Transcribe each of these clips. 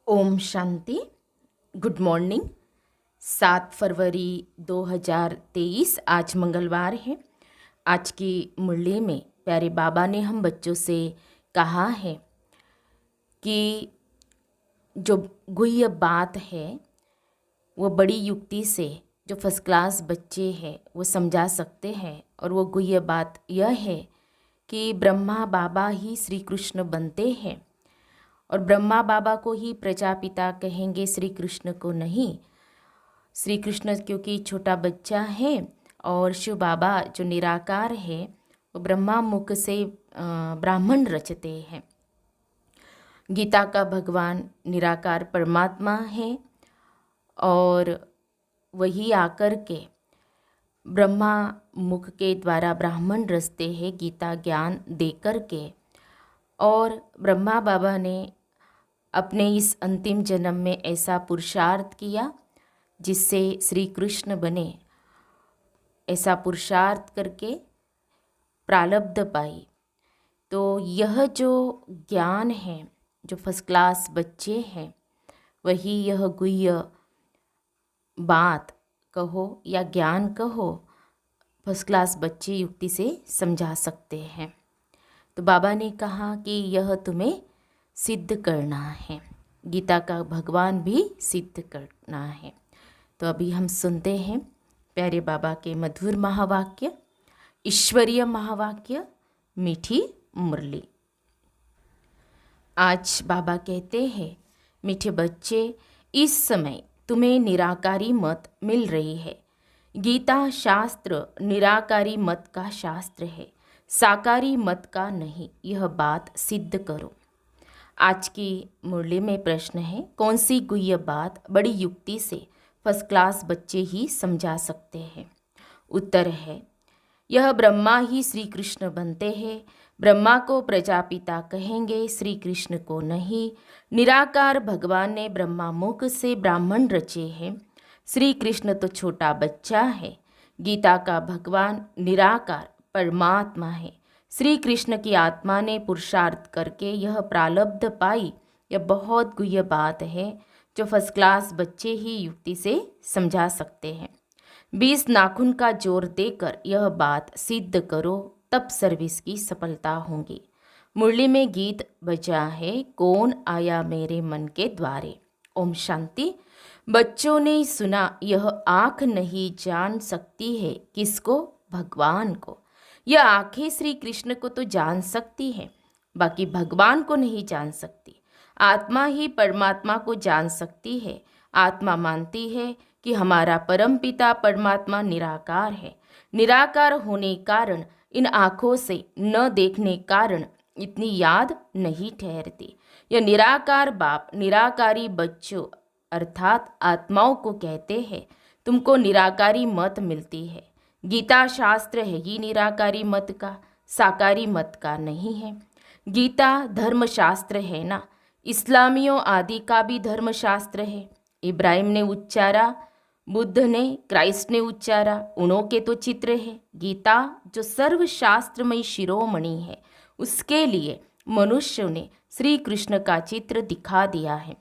Om Shanti. Good morning. 7 फरवरी 2023 आज मंगलवार है। आज की मुरली में प्यारे बाबा ने हम बच्चों से कहा है कि जो गुह्य बात है वो बड़ी युक्ति से जो फर्स्ट क्लास बच्चे हैं वो समझा सकते हैं। और वो गुह्य बात यह है कि ब्रह्मा बाबा ही श्री कृष्ण बनते हैं और ब्रह्मा बाबा को ही प्रजापिता कहेंगे, श्री कृष्ण को नहीं। श्री कृष्ण क्योंकि छोटा बच्चा है और शिव बाबा जो निराकार है वो ब्रह्मा मुख से ब्राह्मण रचते हैं। गीता का भगवान निराकार परमात्मा है और वही आकर के ब्रह्मा मुख के द्वारा ब्राह्मण रचते हैं गीता ज्ञान देकर के। और ब्रह्मा बाबा ने अपने इस अंतिम जन्म में ऐसा पुरुषार्थ किया जिससे श्री कृष्ण बने। ऐसा पुरुषार्थ करके प्रारब्ध पाई। तो यह जो ज्ञान है, जो फर्स्ट क्लास बच्चे हैं, वही यह गुह्य बात कहो या ज्ञान कहो, फर्स्ट क्लास बच्चे युक्ति से समझा सकते हैं। तो बाबा ने कहा कि यह तुम्हें सिद्ध करना है, गीता का भगवान भी सिद्ध करना है। तो अभी हम सुनते हैं प्यारे बाबा के मधुर महावाक्य, ईश्वरीय महावाक्य, मीठी मुरली। आज बाबा कहते हैं, मीठे बच्चे, इस समय तुम्हें निराकारी मत मिल रही है। गीता शास्त्र निराकारी मत का शास्त्र है, साकारी मत का नहीं। यह बात सिद्ध करो। आज की मुरली में प्रश्न है, कौन सी गुह्य बात बड़ी युक्ति से फर्स्ट क्लास बच्चे ही समझा सकते हैं? उत्तर है, यह ब्रह्मा ही श्री कृष्ण बनते हैं। ब्रह्मा को प्रजापिता कहेंगे, श्री कृष्ण को नहीं। निराकार भगवान ने ब्रह्मा मुख से ब्राह्मण रचे हैं। श्री कृष्ण तो छोटा बच्चा है। गीता का भगवान निराकार परमात्मा है। श्री कृष्ण की आत्मा ने पुरुषार्थ करके यह प्रारब्ध पाई। यह बहुत गुह्य बात है जो फर्स्ट क्लास बच्चे ही युक्ति से समझा सकते हैं। 20 नाखून का जोर देकर यह बात सिद्ध करो, तब सर्विस की सफलता होगी। मुरली में गीत बजा है, कौन आया मेरे मन के द्वारे। ओम शांति। बच्चों ने सुना, यह आँख नहीं जान सकती है किसको? भगवान को। यह आंखें श्री कृष्ण को तो जान सकती हैं, बाकी भगवान को नहीं जान सकती। आत्मा ही परमात्मा को जान सकती है। आत्मा मानती है कि हमारा परम पिता परमात्मा निराकार है। निराकार होने कारण इन आँखों से न देखने कारण इतनी याद नहीं ठहरती। यह निराकार बाप निराकारी बच्चों अर्थात आत्माओं को कहते हैं, तुमको निराकारी मत मिलती है। गीता शास्त्र है ही निराकारी मत का, साकारी मत का नहीं है। गीता धर्म शास्त्र है ना, इस्लामियों आदि का भी धर्म शास्त्र है। इब्राहिम ने उच्चारा, बुद्ध ने, क्राइस्ट ने उच्चारा, उनों के तो चित्र है। गीता जो सर्वशास्त्रमयी शिरोमणि है, उसके लिए मनुष्य ने श्री कृष्ण का चित्र दिखा दिया है।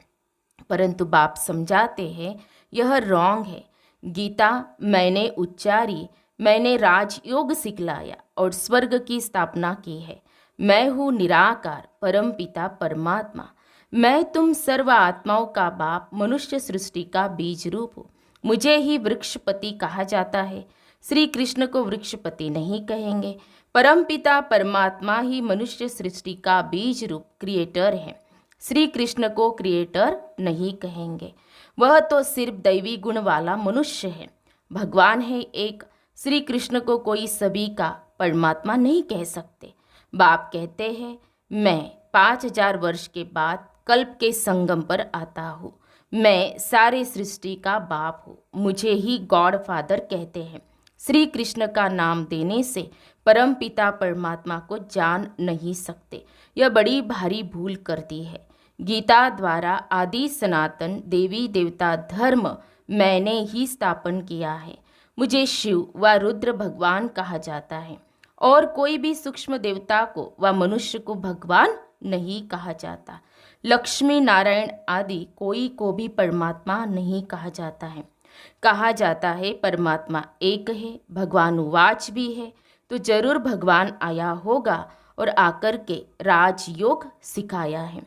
परंतु बाप समझाते हैं यह रॉन्ग है। गीता मैंने उच्चारी, मैंने राजयोग सिखलाया और स्वर्ग की स्थापना की है। मैं हूँ निराकार परम पिता परमात्मा। मैं तुम सर्व आत्माओं का बाप, मनुष्य सृष्टि का बीज रूप हूँ। मुझे ही वृक्षपति कहा जाता है। श्री कृष्ण को वृक्षपति नहीं कहेंगे। परम पिता परमात्मा ही मनुष्य सृष्टि का बीज रूप क्रिएटर है। श्री कृष्ण को क्रिएटर नहीं कहेंगे। वह तो सिर्फ दैवी गुण वाला मनुष्य है। भगवान है एक। श्री कृष्ण को कोई सभी का परमात्मा नहीं कह सकते। बाप कहते हैं, मैं 5000 वर्ष के बाद कल्प के संगम पर आता हूँ। मैं सारे सृष्टि का बाप हूँ। मुझे ही गॉड फादर कहते हैं। श्री कृष्ण का नाम देने से परम पिता परमात्मा को जान नहीं सकते। यह बड़ी भारी भूल कर दी है। गीता द्वारा आदि सनातन देवी देवता धर्म मैंने ही स्थापन किया है। मुझे शिव व रुद्र भगवान कहा जाता है और कोई भी सूक्ष्म देवता को व मनुष्य को भगवान नहीं कहा जाता। लक्ष्मी नारायण आदि कोई को भी परमात्मा नहीं कहा जाता है। कहा जाता है परमात्मा एक है, भगवान उवाच भी है, तो जरूर भगवान आया होगा और आकर के राजयोग सिखाया है।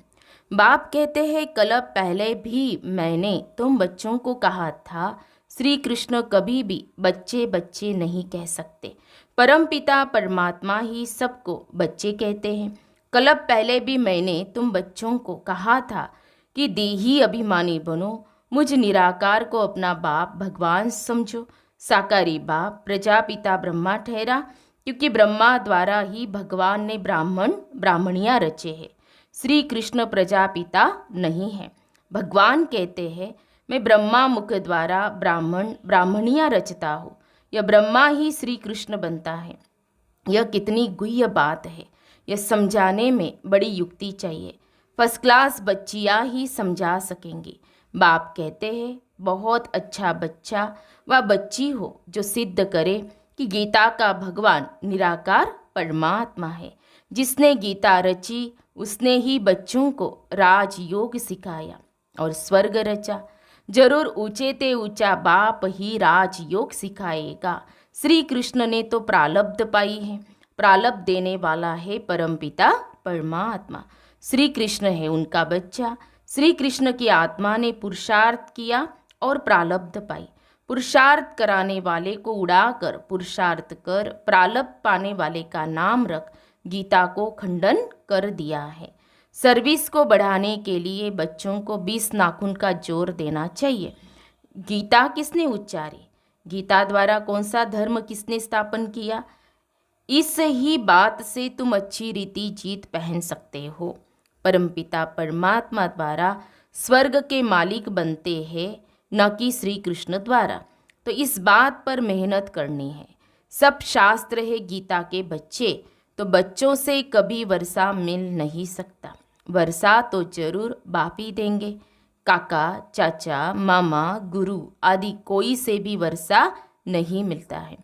बाप कहते हैं कल पहले भी मैंने तुम बच्चों को कहा था, श्री कृष्ण कभी भी बच्चे बच्चे नहीं कह सकते। परमपिता परमात्मा ही सबको बच्चे कहते हैं। कल पहले भी मैंने तुम बच्चों को कहा था कि देही अभिमानी बनो, मुझ निराकार को अपना बाप भगवान समझो। साकारी बाप प्रजापिता ब्रह्मा ठहरा, क्योंकि ब्रह्मा द्वारा ही भगवान ने ब्राह्मण ब्राह्मणियाँ रचे हैं। श्री कृष्ण प्रजापिता नहीं है। भगवान कहते हैं मैं ब्रह्मा मुख द्वारा ब्राह्मण ब्राह्मणियाँ रचता हूँ। यह ब्रह्मा ही श्री कृष्ण बनता है। यह कितनी गुह्य बात है, यह समझाने में बड़ी युक्ति चाहिए। फर्स्ट क्लास बच्चियाँ ही समझा सकेंगी। बाप कहते हैं बहुत अच्छा बच्चा व बच्ची हो जो सिद्ध करे कि गीता का भगवान निराकार परमात्मा है। जिसने गीता रची उसने ही बच्चों को राजयोग सिखाया और स्वर्ग रचा। जरूर ऊंचे ते ऊंचा बाप ही राजयोग सिखाएगा। श्री कृष्ण ने तो प्रालब्ध पाई है, प्रालब्ध देने वाला है परमपिता परमात्मा। श्री कृष्ण है उनका बच्चा। श्री कृष्ण की आत्मा ने पुरुषार्थ किया और प्रालब्ध पाई। पुरुषार्थ कराने वाले को उड़ाकर पुरुषार्थ कर प्रालब्ध पाने वाले का नाम रख गीता को खंडन कर दिया है। सर्विस को बढ़ाने के लिए बच्चों को 20 नाखून का जोर देना चाहिए। गीता किसने उच्चारी? गीता द्वारा कौन सा धर्म किसने स्थापन किया? इस ही बात से तुम अच्छी रीति जीत पहन सकते हो। परमपिता परमात्मा द्वारा स्वर्ग के मालिक बनते हैं, न कि श्री कृष्ण द्वारा। तो इस बात पर मेहनत करनी है। सब शास्त्र है गीता के बच्चे, तो बच्चों से कभी वर्षा मिल नहीं सकता। वर्षा तो जरूर बाप ही देंगे। काका चाचा मामा गुरु आदि कोई से भी वर्षा नहीं मिलता है।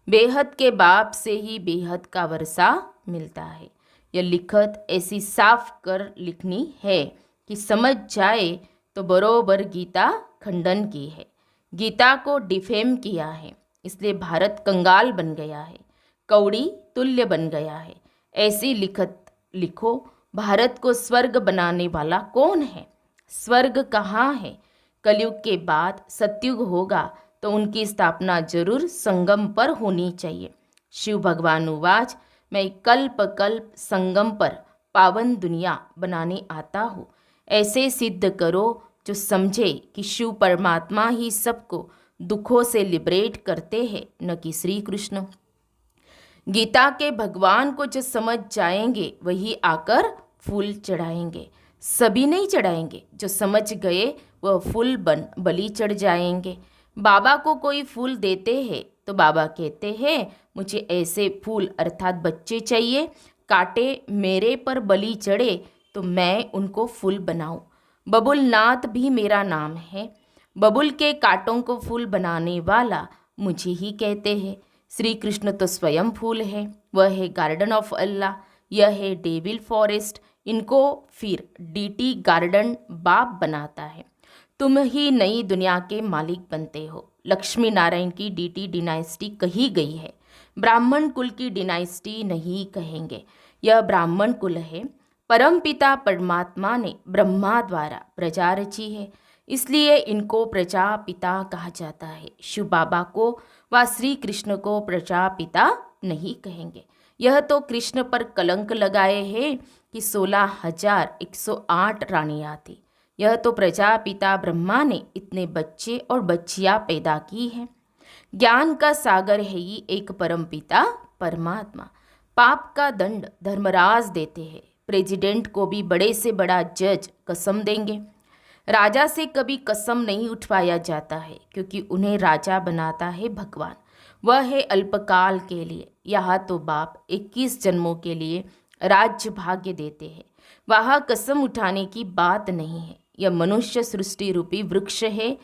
बेहद के बाप से ही बेहद का वर्षा मिलता है। यह लिखत ऐसी साफ कर लिखनी है कि समझ जाए तो बरोबर गीता खंडन की है। गीता को डिफेम किया है, इसलिए भारत कंगाल बन गया है, कौड़ी तुल्य बन गया है। ऐसी लिखत लिखो। भारत को स्वर्ग बनाने वाला कौन है? स्वर्ग कहाँ है? कलयुग के बाद सतयुग होगा तो उनकी स्थापना जरूर संगम पर होनी चाहिए। शिव भगवान उवाच मैं कल्प कल्प संगम पर पावन दुनिया बनाने आता हूँ। ऐसे सिद्ध करो जो समझे कि शिव परमात्मा ही सबको दुखों से लिबरेट करते हैं, न कि श्री कृष्ण। गीता के भगवान को जो समझ जाएंगे वही आकर फूल चढ़ाएंगे। सभी नहीं चढ़ाएंगे, जो समझ गए वह फूल बलि चढ़ जाएंगे। बाबा को कोई फूल देते हैं तो बाबा कहते हैं मुझे ऐसे फूल अर्थात बच्चे चाहिए, कांटे मेरे पर बलि चढ़े तो मैं उनको फूल बनाऊं। बबुल नाथ भी मेरा नाम है। बबुल के कांटों को फूल बनाने वाला मुझे ही कहते हैं। श्री कृष्ण तो स्वयं फूल है, वह है गार्डन ऑफ अल्लाह, यह है डेविल फॉरेस्ट। इनको फिर डीटी गार्डन बाप बनाता है। तुम ही नई दुनिया के मालिक बनते हो। लक्ष्मी नारायण की डीटी डिनाइस्टी कही गई है, ब्राह्मण कुल की डिनाइस्टी नहीं कहेंगे। यह ब्राह्मण कुल है। परमपिता परमात्मा ने ब्रह्मा द्वारा प्रजा रची है, इसलिए इनको प्रजापिता कहा जाता है। शिव बाबा को व श्री कृष्ण को प्रजापिता नहीं कहेंगे। यह तो कृष्ण पर कलंक लगाए हैं कि 16,108 रानियाँ थी। यह तो प्रजापिता ब्रह्मा ने इतने बच्चे और बच्चियाँ पैदा की हैं। ज्ञान का सागर है ही एक परमपिता परमात्मा। पाप का दंड धर्मराज देते हैं। प्रेसिडेंट को भी बड़े से बड़ा जज कसम देंगे। राजा से कभी कसम नहीं उठवाया जाता है, क्योंकि उन्हें राजा बनाता है भगवान। वह है अल्पकाल के लिए। यहाँ तो बाप 21 जन्मों के लिए राज्य भाग्य देते हैं। वहाँ कसम उठाने की बात नहीं है। यह मनुष्य सृष्टि रूपी वृक्ष है,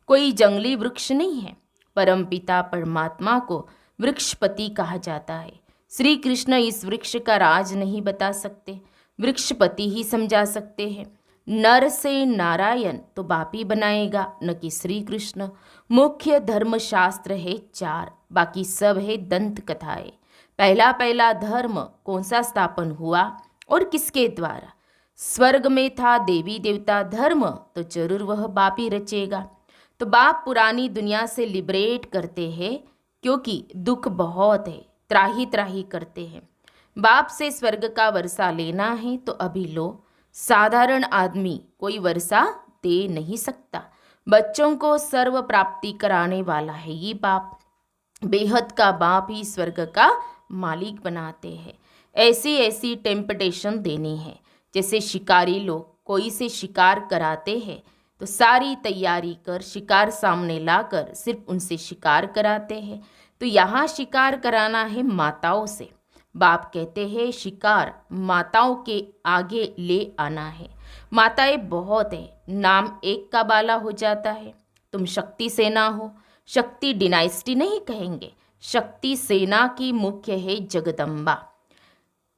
कोई जंगली वृक्ष नहीं है। परमपिता परमात्मा को वृक्षपति कहा जाता है। श्री कृष्ण इस वृक्ष का राज नहीं बता सकते। वृक्षपति ही समझा सकते हैं। नर से नारायण तो बाप ही बनाएगा, न कि श्री कृष्ण। मुख्य धर्मशास्त्र है 4, बाकी सब है दंत कथाएं। पहला पहला धर्म कौन सा स्थापन हुआ और किसके द्वारा? स्वर्ग में था देवी देवता धर्म, तो जरूर वह बाप ही रचेगा। तो बाप पुरानी दुनिया से लिबरेट करते हैं, क्योंकि दुख बहुत है, त्राही त्राही करते हैं। बाप से स्वर्ग का वर्षा लेना है तो अभी लो। साधारण आदमी कोई वर्षा दे नहीं सकता। बच्चों को सर्व प्राप्ति कराने वाला है ये बाप। बेहद का बाप ही स्वर्ग का मालिक बनाते हैं। ऐसी ऐसी टेम्पटेशन देनी है। जैसे शिकारी लोग कोई से शिकार कराते हैं तो सारी तैयारी कर शिकार सामने लाकर सिर्फ उनसे शिकार कराते हैं। तो यहाँ शिकार कराना है माताओं से। बाप कहते हैं शिकार माताओं के आगे ले आना है। माताएं बहुत है, नाम एक का बाला हो जाता है। तुम शक्ति सेना हो। शक्ति डिनाइस्टी नहीं कहेंगे, शक्ति सेना की मुख्य है जगदम्बा,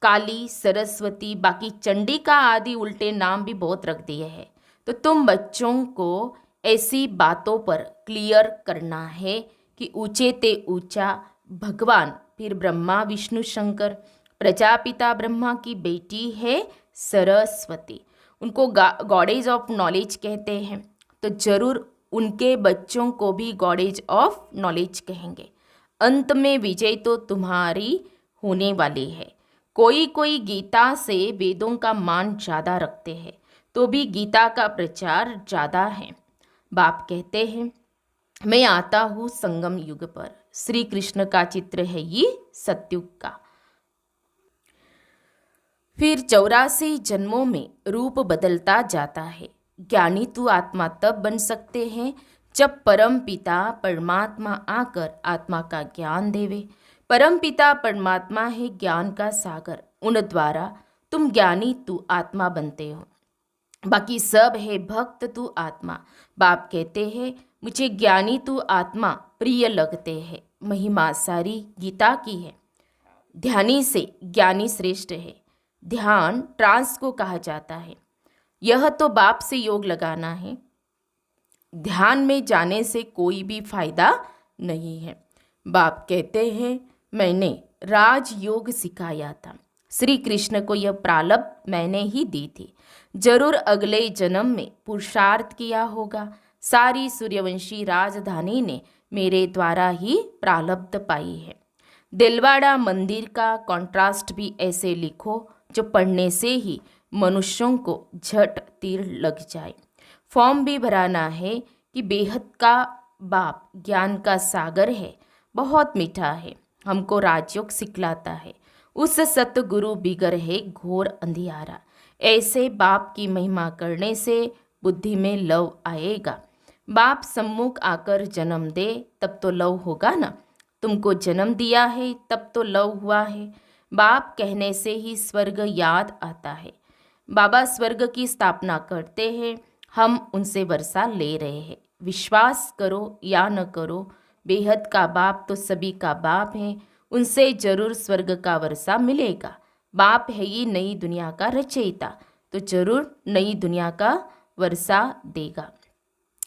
काली, सरस्वती, बाकी चंडिका आदि उल्टे नाम भी बहुत रख दिए हैं। तो तुम बच्चों को ऐसी बातों पर क्लियर करना है कि ऊंचे ते ऊंचा भगवान, फिर ब्रह्मा विष्णु शंकर, प्रजापिता ब्रह्मा की बेटी है सरस्वती। उनको गॉडेज ऑफ नॉलेज कहते हैं। तो जरूर उनके बच्चों को भी गॉडेज ऑफ नॉलेज कहेंगे। अंत में विजय तो तुम्हारी होने वाली है। कोई कोई गीता से वेदों का मान ज़्यादा रखते हैं, तो भी गीता का प्रचार ज़्यादा है। बाप कहते हैं मैं आता हूँ संगम युग पर। श्री कृष्ण का चित्र है ये सतयुग का। फिर 84 जन्मों में रूप बदलता जाता है। ज्ञानी तो आत्मा तब बन सकते हैं जब परम पिता परमात्मा आकर आत्मा का ज्ञान देवे। परम पिता परमात्मा है ज्ञान का सागर, उन द्वारा तुम ज्ञानी तू आत्मा बनते हो। बाकी सब है भक्त तू आत्मा। बाप कहते हैं मुझे ज्ञानी तू आत्मा प्रिय लगते हैं। महिमा सारी गीता की है। ध्यानी से ज्ञानी श्रेष्ठ है। ध्यान ट्रांस को कहा जाता है। यह तो बाप से योग लगाना है। ध्यान में जाने से कोई भी फायदा नहीं है। बाप कहते हैं मैंने राजयोग सिखाया था। श्री कृष्ण को यह प्रारब्ध मैंने ही दी थी। जरूर अगले जन्म में पुरुषार्थ किया होगा। सारी सूर्यवंशी राजधानी ने मेरे द्वारा ही प्रारब्ध पाई है। दिलवाड़ा मंदिर का कॉन्ट्रास्ट भी ऐसे लिखो जो पढ़ने से ही मनुष्यों को झट तीर लग जाए। फॉर्म भी भराना है कि बेहद का बाप ज्ञान का सागर है, बहुत मीठा है, हमको राजयोग सिखलाता है। उस सतगुरु बिगर है घोर अंधियारा। ऐसे बाप की महिमा करने से बुद्धि में लव आएगा। बाप सम्मुख आकर जन्म दे तब तो लव होगा ना। तुमको जन्म दिया है तब तो लव हुआ है। बाप कहने से ही स्वर्ग याद आता है। बाबा स्वर्ग की स्थापना करते हैं, हम उनसे वर्षा ले रहे हैं। विश्वास करो या न करो, बेहद का बाप तो सभी का बाप है। उनसे जरूर स्वर्ग का वर्षा मिलेगा। बाप है ये नई दुनिया का रचयिता, तो जरूर नई दुनिया का वर्षा देगा।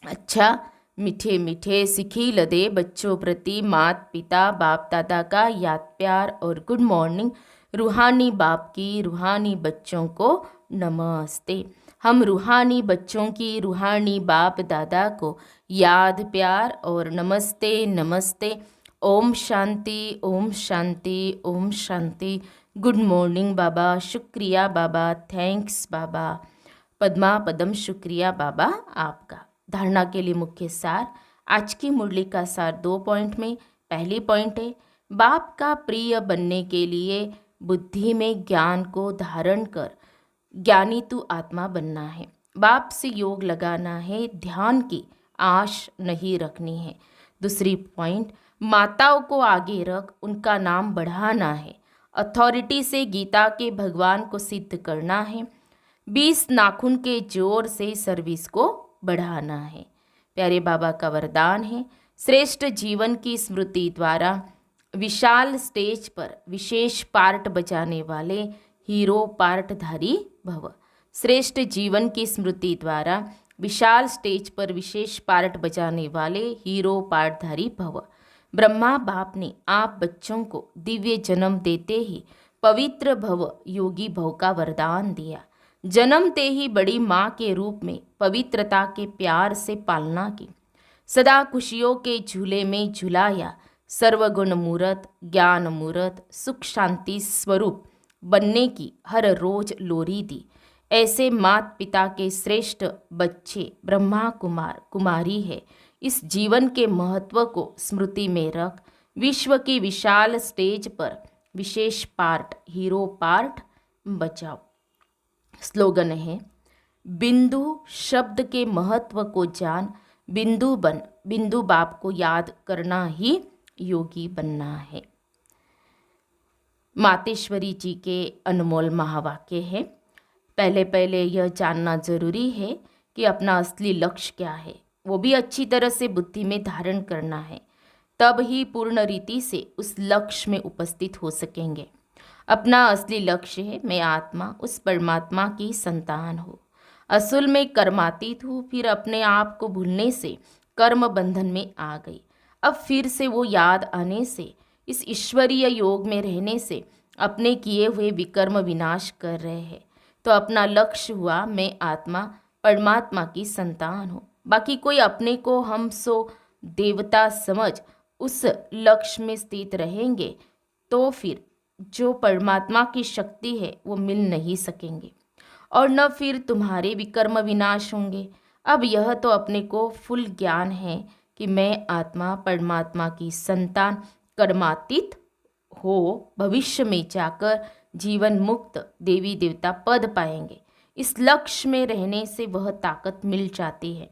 अच्छा, मीठे मीठे सिखी लदे बच्चों प्रति मात पिता बाप दादा का याद प्यार और गुड मॉर्निंग। रूहानी बाप की रूहानी बच्चों को नमस्ते। हम रूहानी बच्चों की रूहानी बाप दादा को याद प्यार और नमस्ते नमस्ते। ओम शांति ओम शांति ओम शांति। गुड मॉर्निंग बाबा, शुक्रिया बाबा, थैंक्स बाबा, पद्मा पदम शुक्रिया बाबा आपका। धारणा के लिए मुख्य सार। आज की मुरली का सार 2 पॉइंट में। पहली पॉइंट है बाप का प्रिय बनने के लिए बुद्धि में ज्ञान को धारण कर ज्ञानी तू आत्मा बनना है। बाप से योग लगाना है, ध्यान की आश नहीं रखनी है। दूसरी पॉइंट, माताओं को आगे रख उनका नाम बढ़ाना है। अथॉरिटी से गीता के भगवान को सिद्ध करना है। 20 नाखून के जोर से सर्विस को बढ़ाना है। प्यारे बाबा का वरदान है श्रेष्ठ जीवन की स्मृति द्वारा विशाल स्टेज पर विशेष पार्ट बजाने वाले हीरो पार्टधारी भव। श्रेष्ठ जीवन की स्मृति द्वारा विशाल स्टेज पर विशेष पार्ट बजाने वाले हीरो पार्टधारी भव। ब्रह्मा बाप ने आप बच्चों को दिव्य जन्म देते ही पवित्र भव योगी भव का वरदान दिया। जन्मते ही बड़ी माँ के रूप में पवित्रता के प्यार से पालना की, सदा खुशियों के झूले में झुलाया। सर्वगुण मूर्त, ज्ञान मूर्त, सुख शांति स्वरूप बनने की हर रोज लोरी दी। ऐसे माता पिता के श्रेष्ठ बच्चे ब्रह्मा कुमार कुमारी है। इस जीवन के महत्व को स्मृति में रख विश्व की विशाल स्टेज पर विशेष पार्ट हीरो पार्ट बचाओ। स्लोगन है, बिंदु शब्द के महत्व को जान, बिंदु बन, बिंदु बाप को याद करना ही योगी बनना है। मातेश्वरी जी के अनमोल महावाक्य है। पहले पहले यह जानना जरूरी है कि अपना असली लक्ष्य क्या है, वो भी अच्छी तरह से बुद्धि में धारण करना है, तब ही पूर्ण रीति से उस लक्ष्य में उपस्थित हो सकेंगे। अपना असली लक्ष्य है, मैं आत्मा उस परमात्मा की संतान हूँ, असल में कर्मातीत हूँ। फिर अपने आप को भूलने से कर्म बंधन में आ गई। अब फिर से वो याद आने से, इस ईश्वरीय योग में रहने से अपने किए हुए विकर्म विनाश कर रहे हैं। तो अपना लक्ष्य हुआ, मैं आत्मा परमात्मा की संतान हूँ। बाकी कोई अपने को हम सो देवता समझ उस लक्ष्य में स्थित रहेंगे तो फिर जो परमात्मा की शक्ति है वो मिल नहीं सकेंगे और न फिर तुम्हारे विकर्म विनाश होंगे। अब यह तो अपने को फुल ज्ञान है कि मैं आत्मा परमात्मा की संतान कर्मातीत हो, भविष्य में जाकर जीवन मुक्त देवी देवता पद पाएंगे। इस लक्ष्य में रहने से वह ताकत मिल जाती है।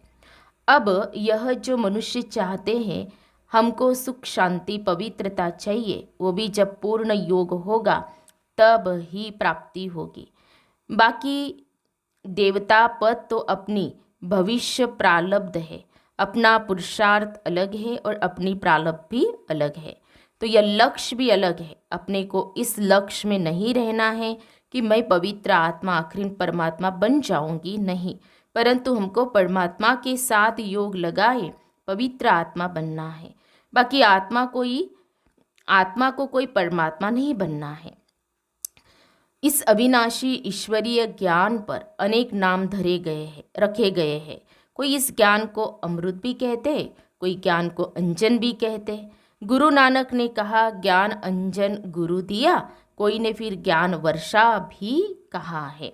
अब यह जो मनुष्य चाहते हैं, हमको सुख शांति पवित्रता चाहिए, वो भी जब पूर्ण योग होगा तब ही प्राप्ति होगी। बाकी देवता पद तो अपनी भविष्य प्रारब्ध है, अपना पुरुषार्थ अलग है और अपनी प्रारब्ध भी अलग है। तो यह लक्ष्य भी अलग है। अपने को इस लक्ष्य में नहीं रहना है कि मैं पवित्र आत्मा आखिर परमात्मा बन जाऊंगी, नहीं, परंतु हमको परमात्मा के साथ योग लगाए पवित्र आत्मा बनना है। बाकी आत्मा को कोई परमात्मा नहीं बनना है। इस अविनाशी ईश्वरीय ज्ञान पर अनेक नाम रखे गए हैं। कोई इस ज्ञान को अमृत भी कहते, कोई ज्ञान को अंजन भी कहते। गुरु नानक ने कहा ज्ञान अंजन गुरु दिया, कोई ने फिर ज्ञान वर्षा भी कहा है,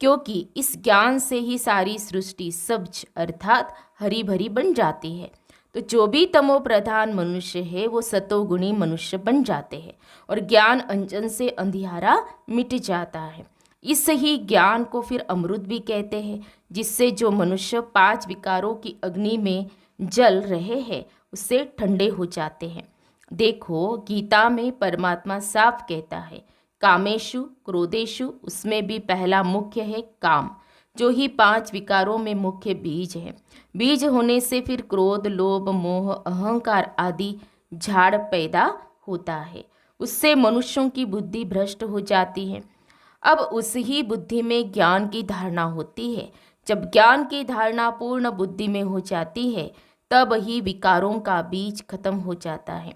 क्योंकि इस ज्ञान से ही सारी सृष्टि सब्ज अर्थात हरी भरी बन जाती है। तो जो भी तमो प्रधान मनुष्य है वो सतोगुणी मनुष्य बन जाते हैं और ज्ञान अंजन से अंधियारा मिट जाता है। इस ही ज्ञान को फिर अमृत भी कहते हैं, जिससे जो मनुष्य 5 विकारों की अग्नि में जल रहे हैं उससे ठंडे हो जाते हैं। देखो गीता में परमात्मा साफ कहता है, कामेशु क्रोधेशु, उसमें भी पहला मुख्य है काम, जो ही 5 विकारों में मुख्य बीज है। बीज होने से फिर क्रोध लोभ मोह अहंकार आदि झाड़ पैदा होता है, उससे मनुष्यों की बुद्धि भ्रष्ट हो जाती है। अब उस ही बुद्धि में ज्ञान की धारणा होती है। जब ज्ञान की धारणा पूर्ण बुद्धि में हो जाती है तब ही विकारों का बीज खत्म हो जाता है।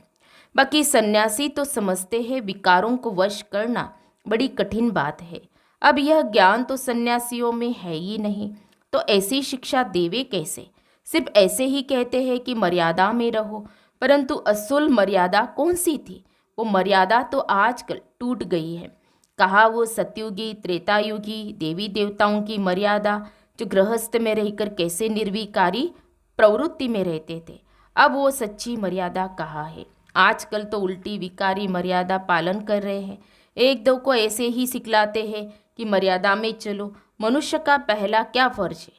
बाकी सन्यासी तो समझते हैं विकारों को वश करना बड़ी कठिन बात है। अब यह ज्ञान तो सन्यासियों में है ही नहीं, तो ऐसी शिक्षा देवे कैसे? सिर्फ ऐसे ही कहते हैं कि मर्यादा में रहो, परंतु असूल मर्यादा कौन सी थी? वो मर्यादा तो आजकल टूट गई है। कहा वो सतयुगी त्रेतायुगी देवी देवताओं की मर्यादा, जो गृहस्थ में रहकर कैसे निर्विकारी प्रवृत्ति में रहते थे, अब वो सच्ची मर्यादा कहाँ है? आजकल तो उल्टी विकारी मर्यादा पालन कर रहे हैं। एक दो को ऐसे ही सिखलाते हैं कि मर्यादा में चलो। मनुष्य का पहला क्या फर्ज है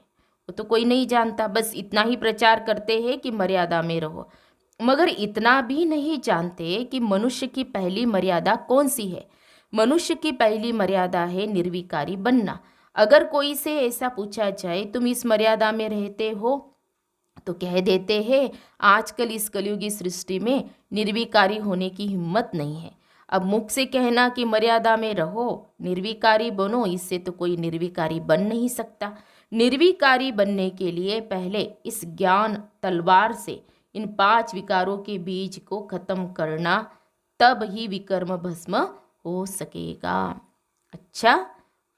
वो तो कोई नहीं जानता, बस इतना ही प्रचार करते हैं कि मर्यादा में रहो, मगर इतना भी नहीं जानते कि मनुष्य की पहली मर्यादा कौन सी है। मनुष्य की पहली मर्यादा है निर्विकारी बनना। अगर कोई से ऐसा पूछा जाए तुम इस मर्यादा में रहते हो, तो कह देते हैं आजकल इस कलयुगी सृष्टि में निर्विकारी होने की हिम्मत नहीं है। अब मुख से कहना कि मर्यादा में रहो, निर्विकारी बनो, इससे तो कोई निर्विकारी बन नहीं सकता। निर्विकारी बनने के लिए पहले इस ज्ञान तलवार से इन 5 विकारों के बीज को खत्म करना, तब ही विकर्म भस्म हो सकेगा। अच्छा,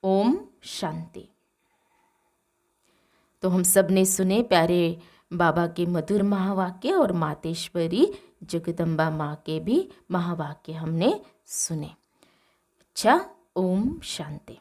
ओम शांति। तो हम सब ने सुने प्यारे बाबा के मधुर महावाक्य और मातेश्वरी जगदम्बा माँ के भी महावाक्य हमने सुने। अच्छा, ओम शांति।